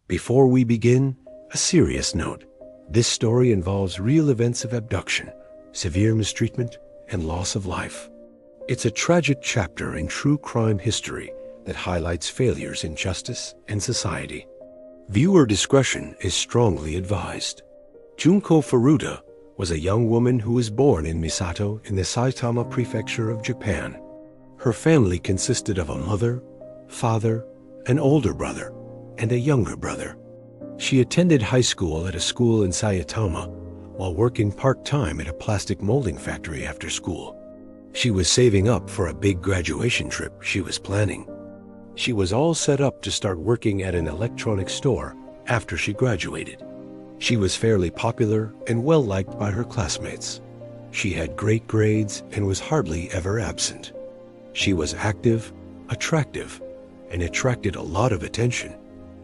Before we begin, a serious note. This story involves real events of abduction, severe mistreatment, and loss of life. It's a tragic chapter in true crime history that highlights failures in justice and society. Viewer discretion is strongly advised. Junko Furuta was a young woman who was born in Misato in the Saitama Prefecture of Japan. Her family consisted of a mother, father, an older brother, and a younger brother. She attended high school at a school in Saitama while working part-time at a plastic molding factory after school. She was saving up for a big graduation trip she was planning. She was all set up to start working at an electronics store after she graduated. She was fairly popular and well-liked by her classmates. She had great grades and was hardly ever absent. She was active, attractive, and attracted a lot of attention,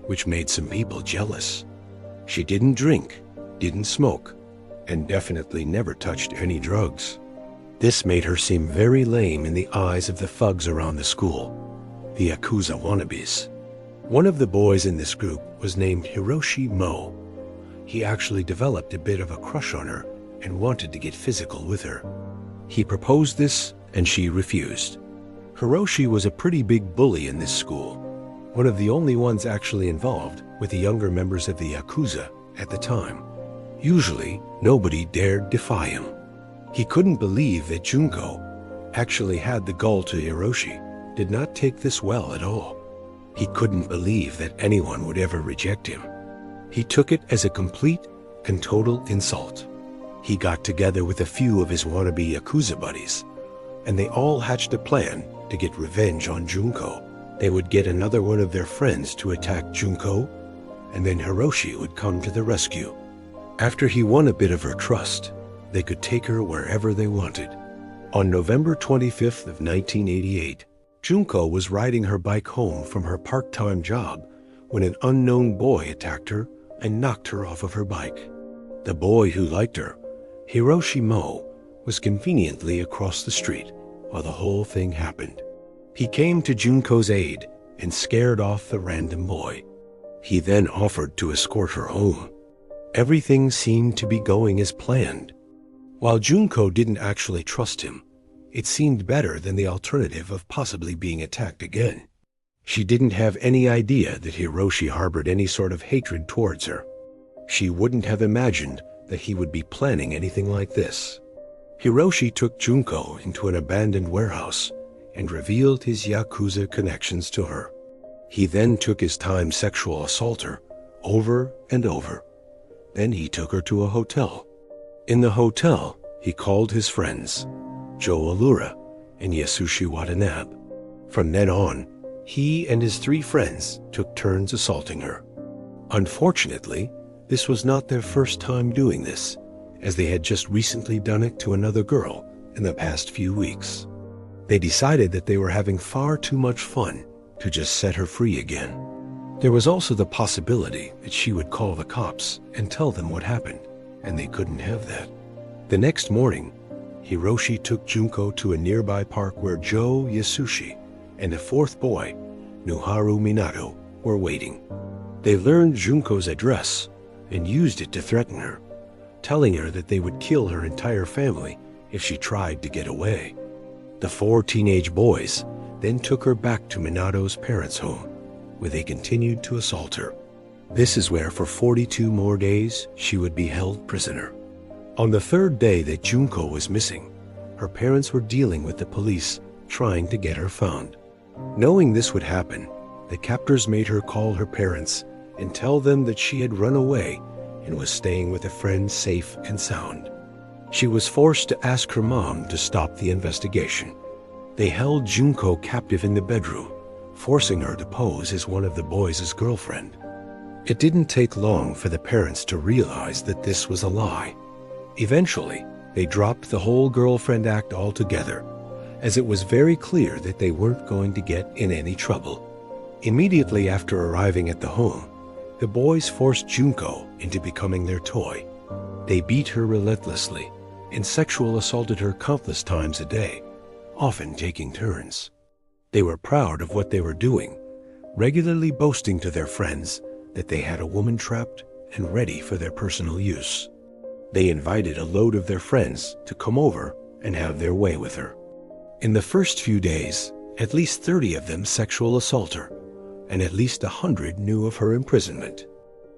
which made some people jealous. She didn't drink, didn't smoke, and definitely never touched any drugs. This made her seem very lame in the eyes of the thugs around the school, the Yakuza wannabes. One of the boys in this group was named Hiroshi Mo. He actually developed a bit of a crush on her and wanted to get physical with her. He proposed this, and she refused. Hiroshi was a pretty big bully in this school, one of the only ones actually involved with the younger members of the Yakuza at the time. Usually, nobody dared defy him. He couldn't believe that Junko actually had the gall to Hiroshi, did not take this well at all. He couldn't believe that anyone would ever reject him. He took it as a complete and total insult. He got together with a few of his wannabe Yakuza buddies, and they all hatched a plan to get revenge on Junko. They would get another one of their friends to attack Junko, and then Hiroshi would come to the rescue. After he won a bit of her trust, they could take her wherever they wanted. On November 25th of 1988, Junko was riding her bike home from her part-time job when an unknown boy attacked her and knocked her off of her bike. The boy who liked her, Hiroshi Mo, was conveniently across the street while the whole thing happened. He came to Junko's aid and scared off the random boy. He then offered to escort her home. Everything seemed to be going as planned. While Junko didn't actually trust him, it seemed better than the alternative of possibly being attacked again. She didn't have any idea that Hiroshi harbored any sort of hatred towards her. She wouldn't have imagined that he would be planning anything like this. Hiroshi took Junko into an abandoned warehouse and revealed his Yakuza connections to her. He then took his time sexual assault her over and over. Then he took her to a hotel. In the hotel, he called his friends, Joe Allura and Yasushi Watanabe. From then on, he and his 3 friends took turns assaulting her. Unfortunately, this was not their first time doing this, as they had just recently done it to another girl in the past few weeks. They decided that they were having far too much fun to just set her free again. There was also the possibility that she would call the cops and tell them what happened, and they couldn't have that. The next morning, Hiroshi took Junko to a nearby park where Joe, Yasushi, and a 4th boy, Nuharu Minato, were waiting. They learned Junko's address and used it to threaten her, telling her that they would kill her entire family if she tried to get away. The 4 teenage boys then took her back to Minato's parents' home, where they continued to assault her. This is where for 42 more days she would be held prisoner. On the 3rd day that Junko was missing, her parents were dealing with the police trying to get her found. Knowing this would happen, the captors made her call her parents and tell them that she had run away and was staying with a friend safe and sound. She was forced to ask her mom to stop the investigation. They held Junko captive in the bedroom, forcing her to pose as one of the boys' girlfriend. It didn't take long for the parents to realize that this was a lie. Eventually, they dropped the whole girlfriend act altogether, as it was very clear that they weren't going to get in any trouble. Immediately after arriving at the home, the boys forced Junko into becoming their toy. They beat her relentlessly and sexual assaulted her countless times a day, often taking turns. They were proud of what they were doing, regularly boasting to their friends that they had a woman trapped and ready for their personal use. They invited a load of their friends to come over and have their way with her. In the first few days, at least 30 of them sexual assault her, and at least 100 knew of her imprisonment.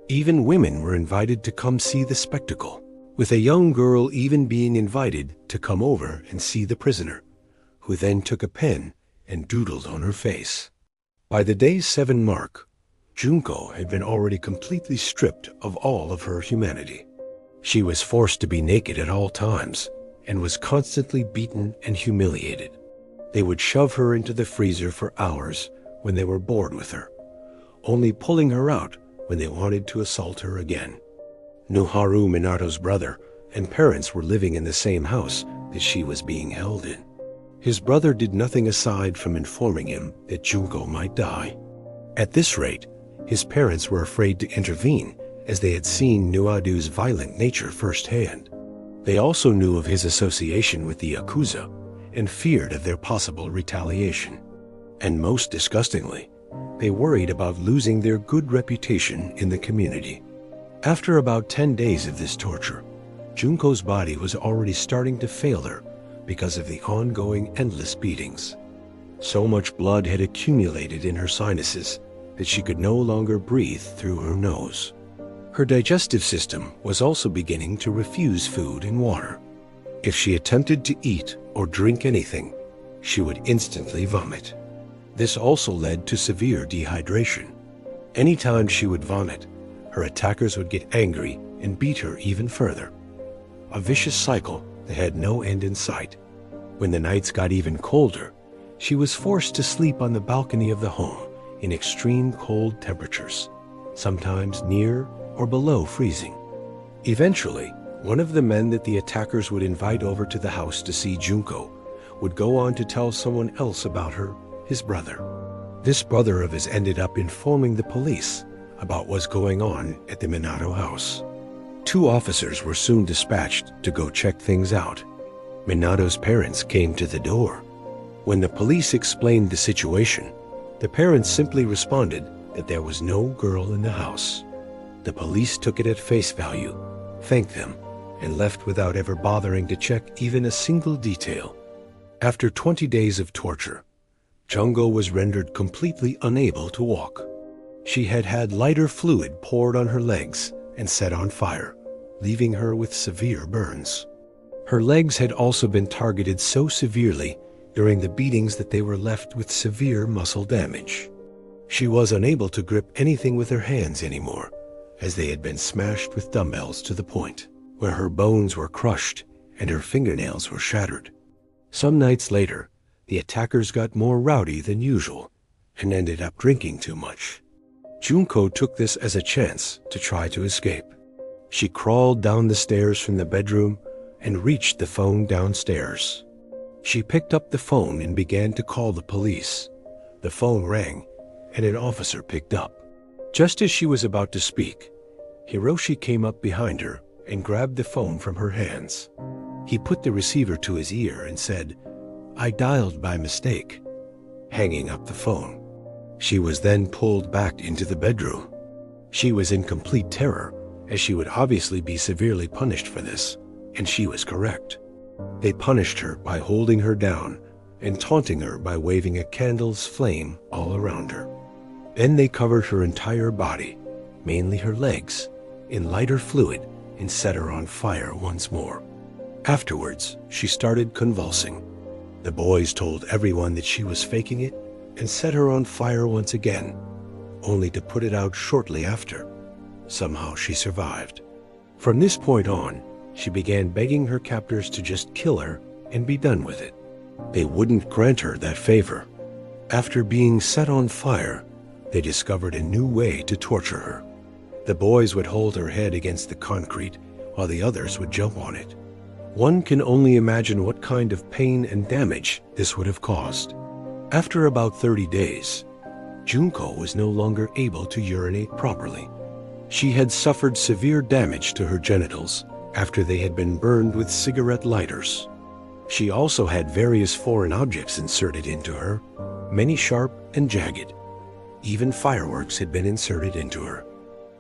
Even women were invited to come see the spectacle, with a young girl even being invited to come over and see the prisoner, who then took a pen and doodled on her face. By the day's 7 mark, Junko had been already completely stripped of all of her humanity. She was forced to be naked at all times and was constantly beaten and humiliated. They would shove her into the freezer for hours when they were bored with her, only pulling her out when they wanted to assault her again. Nuharu Minato's brother and parents were living in the same house that she was being held in. His brother did nothing aside from informing him that Junko might die. At this rate, his parents were afraid to intervene, as they had seen Nuadu's violent nature firsthand. They also knew of his association with the Yakuza and feared of their possible retaliation. And most disgustingly, they worried about losing their good reputation in the community. After about 10 days of this torture, Junko's body was already starting to fail her because of the ongoing endless beatings. So much blood had accumulated in her sinuses that she could no longer breathe through her nose. Her digestive system was also beginning to refuse food and water. If she attempted to eat or drink anything, she would instantly vomit. This also led to severe dehydration. Anytime she would vomit, her attackers would get angry and beat her even further. A vicious cycle that had no end in sight. When the nights got even colder, she was forced to sleep on the balcony of the home in extreme cold temperatures, sometimes near or below freezing. Eventually, one of the men that the attackers would invite over to the house to see Junko would go on to tell someone else about her, his brother. This brother of his ended up informing the police about what's going on at the Minato house. 2 officers were soon dispatched to go check things out. Minato's parents came to the door. When the police explained the situation, the parents simply responded that there was no girl in the house. The police took it at face value, thanked them, and left without ever bothering to check even a single detail. After 20 days of torture, Junko was rendered completely unable to walk. She had had lighter fluid poured on her legs and set on fire, leaving her with severe burns. Her legs had also been targeted so severely during the beatings that they were left with severe muscle damage. She was unable to grip anything with her hands anymore, as they had been smashed with dumbbells to the point where her bones were crushed and her fingernails were shattered. Some nights later, the attackers got more rowdy than usual and ended up drinking too much. Junko took this as a chance to try to escape. She crawled down the stairs from the bedroom and reached the phone downstairs. She picked up the phone and began to call the police. The phone rang, and an officer picked up. Just as she was about to speak, Hiroshi came up behind her and grabbed the phone from her hands. He put the receiver to his ear and said, "I dialed by mistake," hanging up the phone. She was then pulled back into the bedroom. She was in complete terror, as she would obviously be severely punished for this, and she was correct. They punished her by holding her down and taunting her by waving a candle's flame all around her. Then they covered her entire body, mainly her legs, in lighter fluid and set her on fire once more. Afterwards, she started convulsing. The boys told everyone that she was faking it and set her on fire once again, only to put it out shortly after. Somehow she survived. From this point on, she began begging her captors to just kill her and be done with it. They wouldn't grant her that favor. After being set on fire, they discovered a new way to torture her. The boys would hold her head against the concrete while the others would jump on it. One can only imagine what kind of pain and damage this would have caused. After about 30 days, Junko was no longer able to urinate properly. She had suffered severe damage to her genitals after they had been burned with cigarette lighters. She also had various foreign objects inserted into her, many sharp and jagged. Even fireworks had been inserted into her.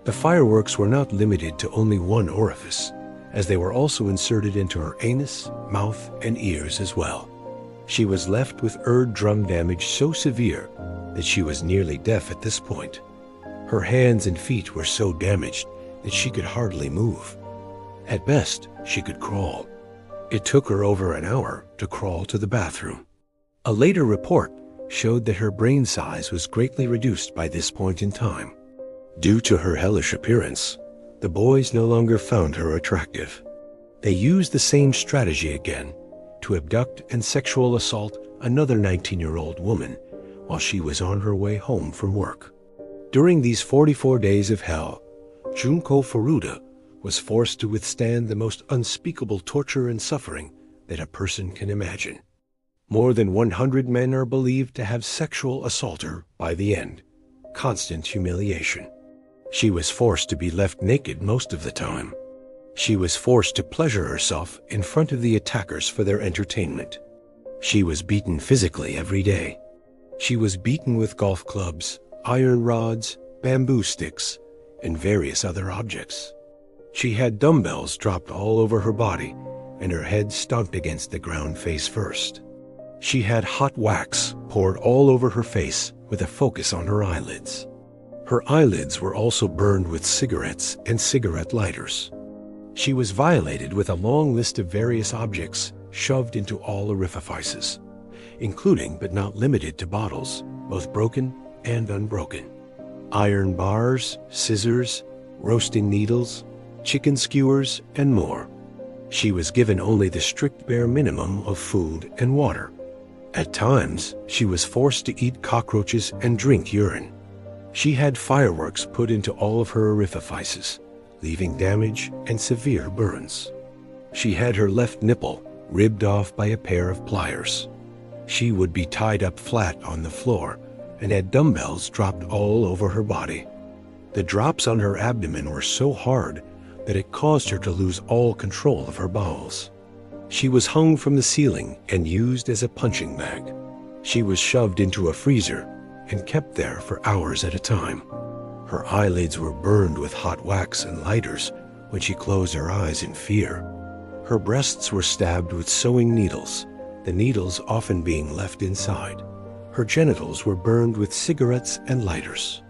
The fireworks were not limited to only one orifice, as they were also inserted into her anus, mouth, and ears as well. She was left with eardrum damage so severe that she was nearly deaf at this point. Her hands and feet were so damaged that she could hardly move. At best, she could crawl. It took her over an hour to crawl to the bathroom. A later report showed that her brain size was greatly reduced by this point in time. Due to her hellish appearance, the boys no longer found her attractive. They used the same strategy again to abduct and sexual assault another 19-year-old woman while she was on her way home from work. During these 44 days of hell, Junko Furuta was forced to withstand the most unspeakable torture and suffering that a person can imagine. More than 100 men are believed to have sexual assault her by the end. Constant humiliation. She was forced to be left naked most of the time. She was forced to pleasure herself in front of the attackers for their entertainment. She was beaten physically every day. She was beaten with golf clubs, iron rods, bamboo sticks, and various other objects. She had dumbbells dropped all over her body, and her head stomped against the ground face first. She had hot wax poured all over her face with a focus on her eyelids. Her eyelids were also burned with cigarettes and cigarette lighters. She was violated with a long list of various objects shoved into all orifices, including but not limited to bottles, both broken and unbroken, iron bars, scissors, roasting needles, chicken skewers, and more. She was given only the strict bare minimum of food and water. At times, she was forced to eat cockroaches and drink urine. She had fireworks put into all of her orifices, leaving damage and severe burns. She had her left nipple ripped off by a pair of pliers. She would be tied up flat on the floor and had dumbbells dropped all over her body. The drops on her abdomen were so hard that it caused her to lose all control of her bowels. She was hung from the ceiling and used as a punching bag. She was shoved into a freezer and kept there for hours at a time. Her eyelids were burned with hot wax and lighters when she closed her eyes in fear. Her breasts were stabbed with sewing needles, the needles often being left inside. Her genitals were burned with cigarettes and lighters.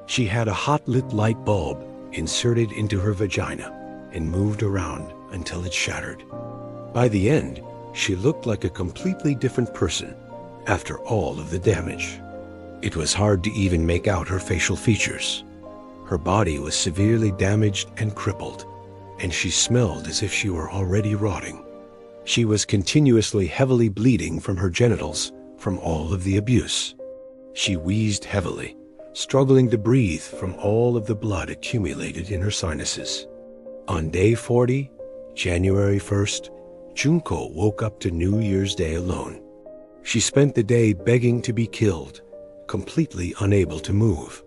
She had a hot-lit light bulb inserted into her vagina and moved around until it shattered. By the end, she looked like a completely different person after all of the damage. It was hard to even make out her facial features. Her body was severely damaged and crippled, and she smelled as if she were already rotting. She was continuously heavily bleeding from her genitals from all of the abuse. She wheezed heavily, struggling to breathe from all of the blood accumulated in her sinuses. On day 40, January 1st, Junko woke up to New Year's Day alone. She spent the day begging to be killed, completely unable to move.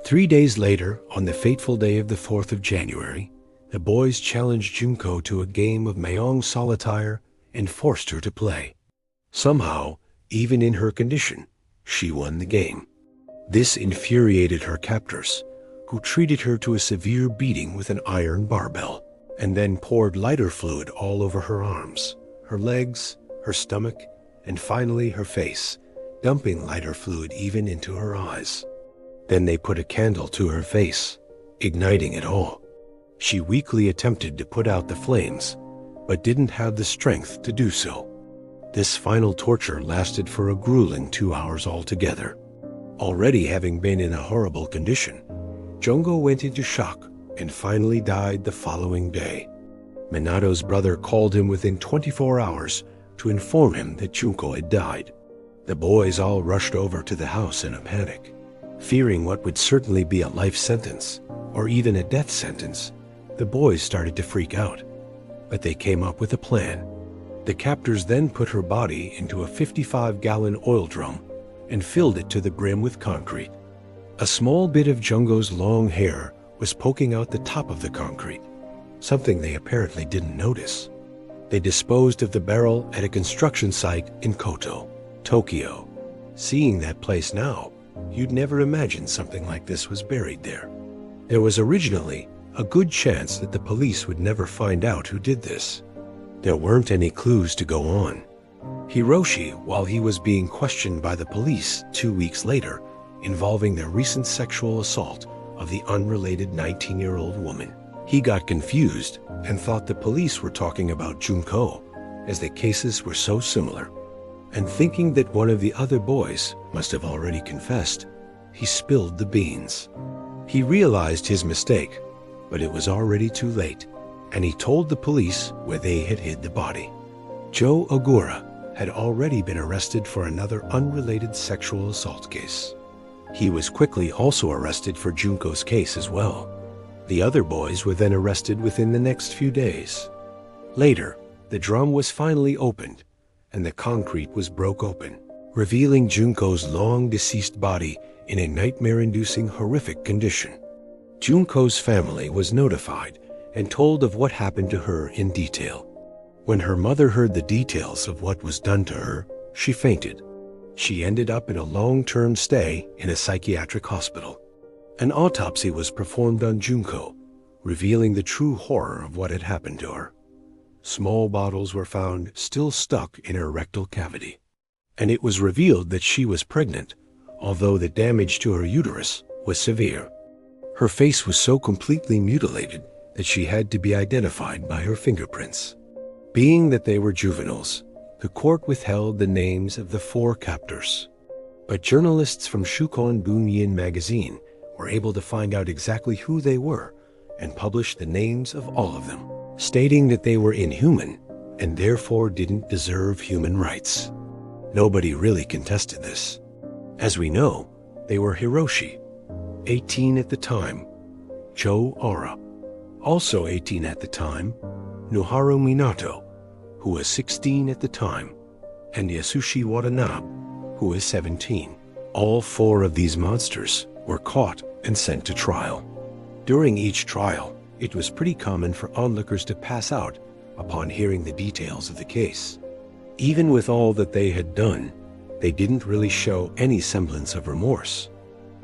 3 days later, on the fateful day of the 4th of January, the boys challenged Junko to a game of Mahjong solitaire and forced her to play. Somehow, even in her condition, she won the game. This infuriated her captors, who treated her to a severe beating with an iron barbell, and then poured lighter fluid all over her arms, her legs, her stomach, and finally her face, dumping lighter fluid even into her eyes. Then they put a candle to her face, igniting it all. She weakly attempted to put out the flames, but didn't have the strength to do so. This final torture lasted for a grueling 2 hours altogether. Already having been in a horrible condition, Junko went into shock and finally died the following day. Minato's brother called him within 24 hours to inform him that Junko had died. The boys all rushed over to the house in a panic. Fearing what would certainly be a life sentence, or even a death sentence, the boys started to freak out. But they came up with a plan. The captors then put her body into a 55-gallon oil drum and filled it to the brim with concrete. A small bit of Junko's long hair was poking out the top of the concrete, something they apparently didn't notice. They disposed of the barrel at a construction site in Koto, Tokyo. Seeing that place now, you'd never imagine something like this was buried there. There was originally a good chance that the police would never find out who did this. There weren't any clues to go on. Hiroshi, while he was being questioned by the police 2 weeks later, involving their recent sexual assault of the unrelated 19-year-old woman, he got confused and thought the police were talking about Junko, as the cases were so similar. And thinking that one of the other boys must have already confessed, he spilled the beans. He realized his mistake, but it was already too late, and he told the police where they had hid the body. Joe Ogura had already been arrested for another unrelated sexual assault case. He was quickly also arrested for Junko's case as well. The other boys were then arrested within the next few days. Later, the drum was finally opened, and the concrete was broke open, revealing Junko's long-deceased body in a nightmare-inducing horrific condition. Junko's family was notified and told of what happened to her in detail. When her mother heard the details of what was done to her, she fainted. She ended up in a long-term stay in a psychiatric hospital. An autopsy was performed on Junko, revealing the true horror of what had happened to her. Small bottles were found still stuck in her rectal cavity, and it was revealed that she was pregnant, although the damage to her uterus was severe. Her face was so completely mutilated that she had to be identified by her fingerprints. Being that they were juveniles, the court withheld the names of the 4 captors. But journalists from Shukon Bunyin magazine were able to find out exactly who they were and publish the names of all of them, stating that they were inhuman and therefore didn't deserve human rights. Nobody really contested this. As we know, they were Hiroshi, 18 at the time, Joe Aura, also 18 at the time, Noharu Minato, who was 16 at the time, and Yasushi Watanabe, who was 17. All 4 of these monsters were caught and sent to trial. During each trial, it was pretty common for onlookers to pass out upon hearing the details of the case. Even with all that they had done, they didn't really show any semblance of remorse.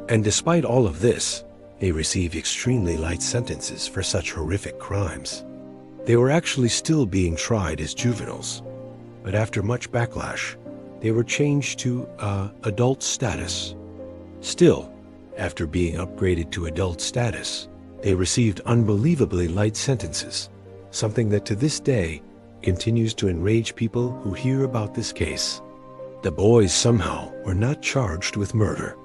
And despite all of this, they received extremely light sentences for such horrific crimes. They were actually still being tried as juveniles, but after much backlash, they were changed to adult status. Still, after being upgraded to adult status, they received unbelievably light sentences, something that to this day continues to enrage people who hear about this case. The boys somehow were not charged with murder.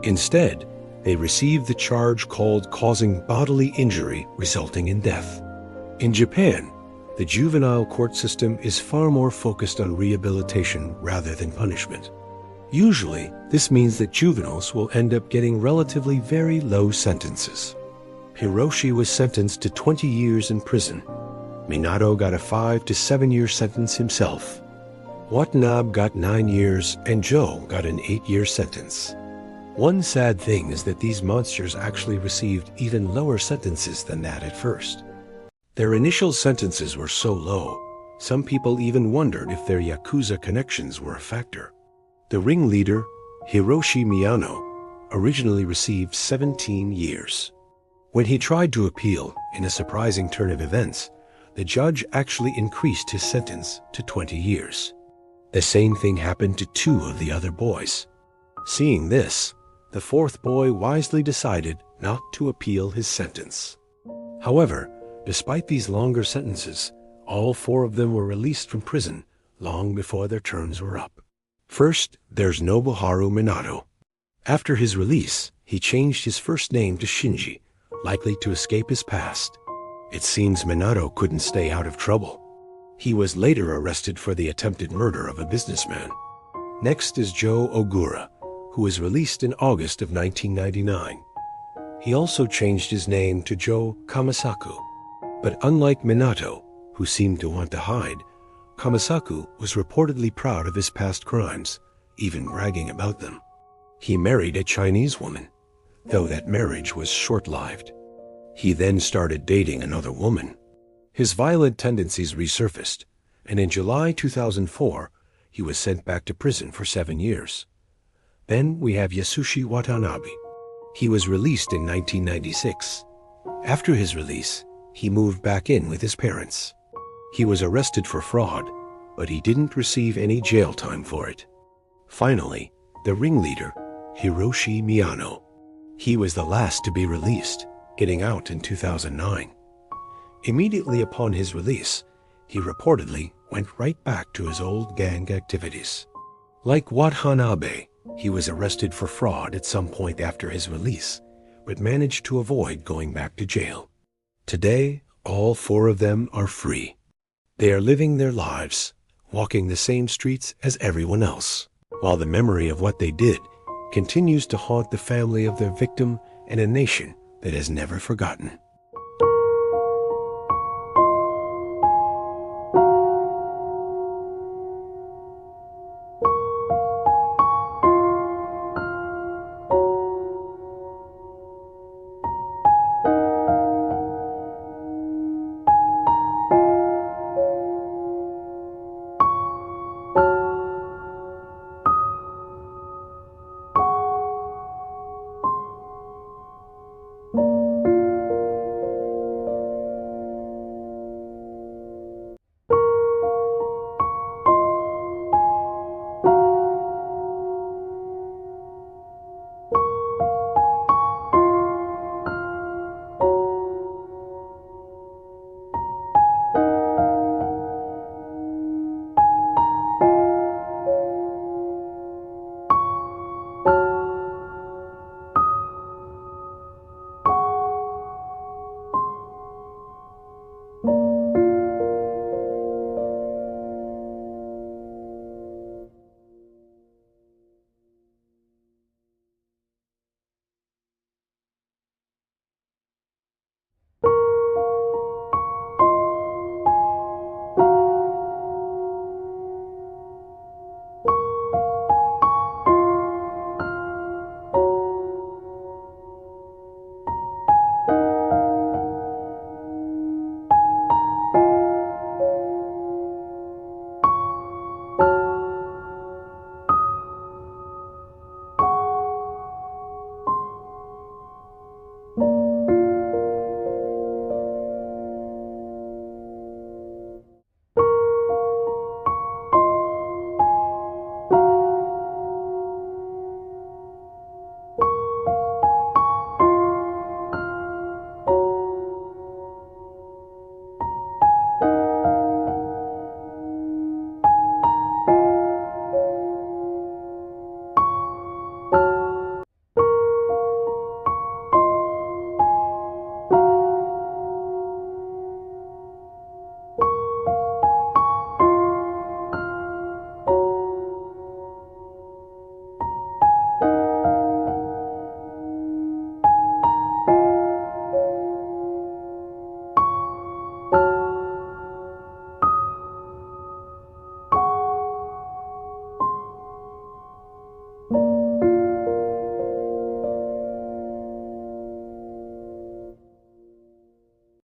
Instead, they received the charge called causing bodily injury resulting in death. In Japan, the juvenile court system is far more focused on rehabilitation rather than punishment. Usually, this means that juveniles will end up getting relatively very low sentences. Hiroshi was sentenced to 20 years in prison. Minato got a 5 to 7 year sentence himself. Watanabe got 9 years and Joe got an 8-year sentence. One sad thing is that these monsters actually received even lower sentences than that at first. Their initial sentences were so low, some people even wondered if their Yakuza connections were a factor. The ringleader, Hiroshi Miyano, originally received 17 years. When he tried to appeal, in a surprising turn of events, the judge actually increased his sentence to 20 years. The same thing happened to 2 of the other boys. Seeing this, the 4th boy wisely decided not to appeal his sentence. However, despite these longer sentences, all 4 of them were released from prison long before their terms were up. First, there's Nobuharu Minato. After his release, he changed his first name to Shinji, likely to escape his past. It seems Minato couldn't stay out of trouble. He was later arrested for the attempted murder of a businessman. Next is Joe Ogura, who was released in August of 1999. He also changed his name to Joe Kamisaku. But unlike Minato, who seemed to want to hide, Kamisaku was reportedly proud of his past crimes, even bragging about them. He married a Chinese woman, though that marriage was short-lived. He then started dating another woman. His violent tendencies resurfaced, and in July 2004, he was sent back to prison for 7 years. Then we have Yasushi Watanabe. He was released in 1996. After his release, he moved back in with his parents. He was arrested for fraud, but he didn't receive any jail time for it. Finally, the ringleader, Hiroshi Miyano. He was the last to be released, getting out in 2009. Immediately upon his release, he reportedly went right back to his old gang activities. Like Watanabe, he was arrested for fraud at some point after his release, but managed to avoid going back to jail. Today, all four of them are free. They are living their lives, walking the same streets as everyone else, while the memory of what they did continues to haunt the family of their victim and a nation that has never forgotten.